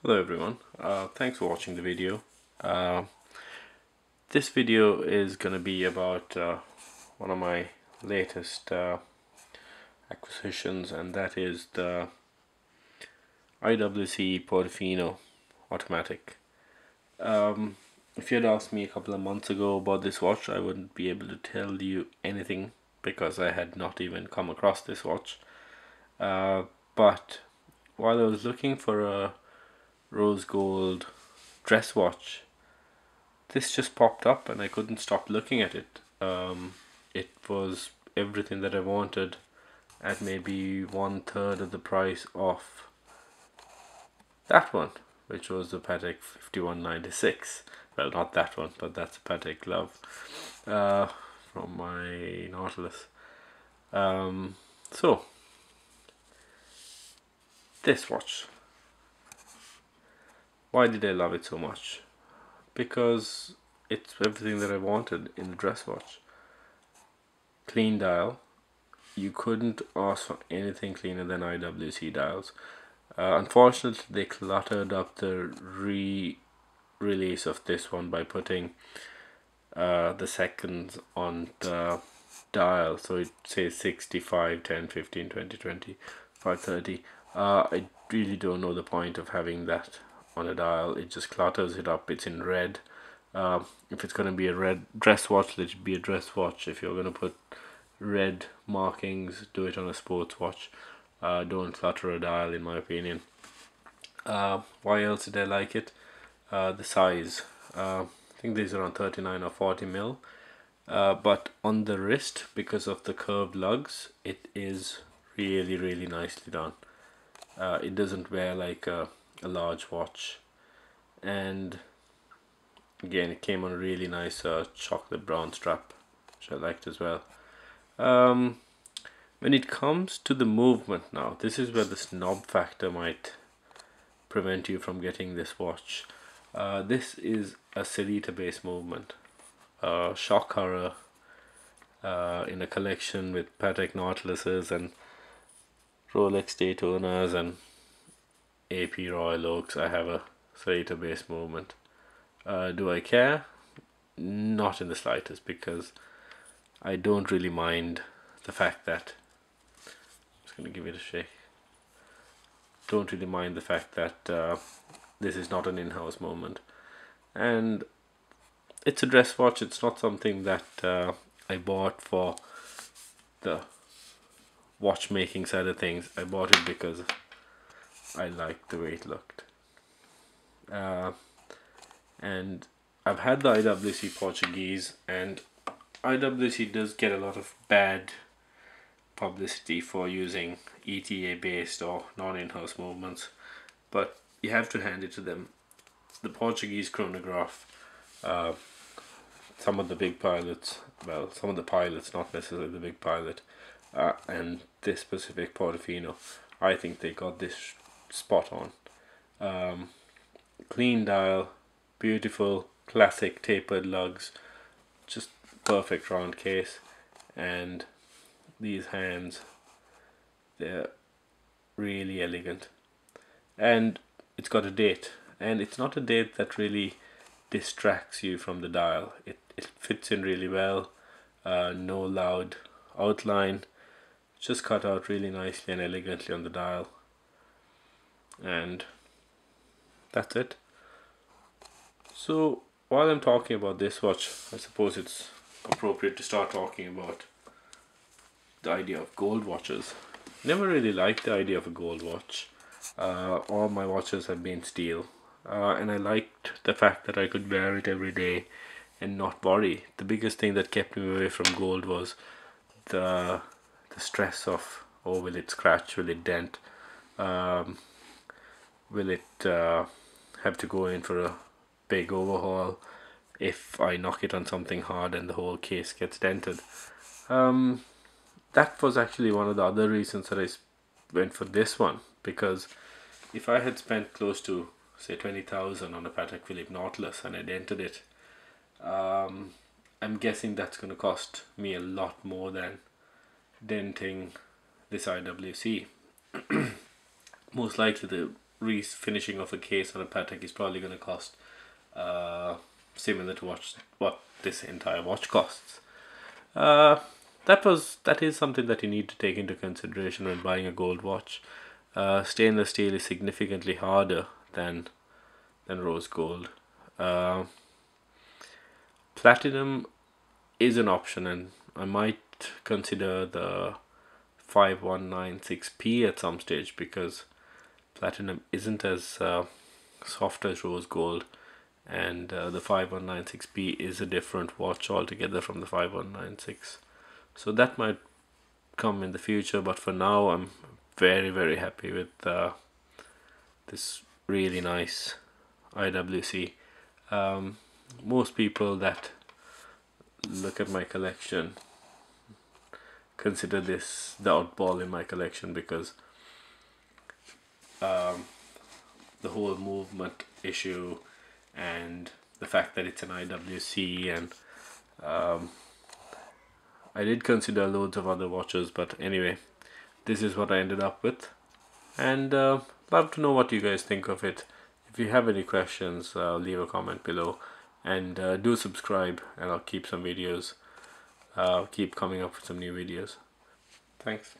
Hello everyone, thanks for watching the video. Uh, this video is going to be about one of my latest acquisitions, and that is the IWC Portofino Automatic. If you had asked me a couple of months ago about this watch, I wouldn't be able to tell you anything because I had not even come across this watch. But while I was looking for a rose gold dress watch, this just popped up and I couldn't stop looking at it. It was everything that I wanted at maybe 1/3 of the price of that one, which was the Patek 5196. Well, not that one, but that's a Patek glove from my Nautilus. So this watch, why did I love it so much? Because it's everything that I wanted in a dress watch. Clean dial. You couldn't ask for anything cleaner than IWC dials. Unfortunately, they cluttered up the re-release of this one by putting the seconds on the dial. So it says 65, 10, 15, 20, 20, 5, 30. I really don't know the point of having that on a dial. It just clutters it up. It's in red. If it's going to be a red dress watch, let it be a dress watch. If you're going to put red markings, do it on a sports watch. Don't clutter a dial, in my opinion. Why else did I like it? The size. I think these are around 39 or 40 mil. But on the wrist, because of the curved lugs, it is really nicely done. It doesn't wear like a large watch, and again, it came on a really nice chocolate brown strap, which I liked as well. When it comes to the movement now, this is where the snob factor might prevent you from getting this watch. This is a Celita based movement. Shock horror in a collection with Patek Nautiluses and Rolex Daytonas and AP Royal Oaks. I have a Celita based movement. Do I care? Not in the slightest, because I don't really mind the fact that I'm just going to give it a shake. Don't really mind the fact that this is not an in-house moment, and it's a dress watch. It's not something that I bought for the watchmaking side of things. I bought it because I liked the way it looked. And I've had the IWC Portuguese, and IWC does get a lot of bad publicity for using ETA based or non-in-house movements, but you have to hand it to them. The Portuguese chronograph, some of the big pilots, well, some of the pilots, not necessarily the big pilot, and this specific Portofino, I think they got this spot on. Clean dial, beautiful classic tapered lugs, just perfect round case, and these hands, they're really elegant. And it's got a date, and it's not a date that really distracts you from the dial. It fits in really well. No loud outline, just cut out really nicely and elegantly on the dial, and that's it. So while I'm talking about this watch, I suppose it's appropriate to start talking about the idea of gold watches. Never really liked the idea of a gold watch. All my watches have been steel, and I liked the fact that I could wear it every day and not worry. The biggest thing that kept me away from gold was the stress of, oh, will it scratch, will it dent, will it have to go in for a big overhaul if I knock it on something hard and the whole case gets dented. That was actually one of the other reasons that I went for this one, because if I had spent close to, say, 20,000 on a Patek Philippe Nautilus and I dented it, I'm guessing that's going to cost me a lot more than denting this IWC. Most likely the refinishing of a case on a Patek is probably going to cost similar to what this entire watch costs. That is something that you need to take into consideration when buying a gold watch. Stainless steel is significantly harder than rose gold. Platinum is an option, and I might consider the 5196P at some stage, because platinum isn't as soft as rose gold, and the 5196P is a different watch altogether from the 5196. So that might come in the future, but for now I'm very happy with this really nice IWC. Most people that look at my collection consider this the oddball in my collection, because the whole movement issue and the fact that it's an IWC, and I did consider loads of other watches, but anyway, this is what I ended up with, and love to know what you guys think of it. If you have any questions, leave a comment below, and do subscribe, and I'll keep some videos, keep coming up with some new videos. Thanks.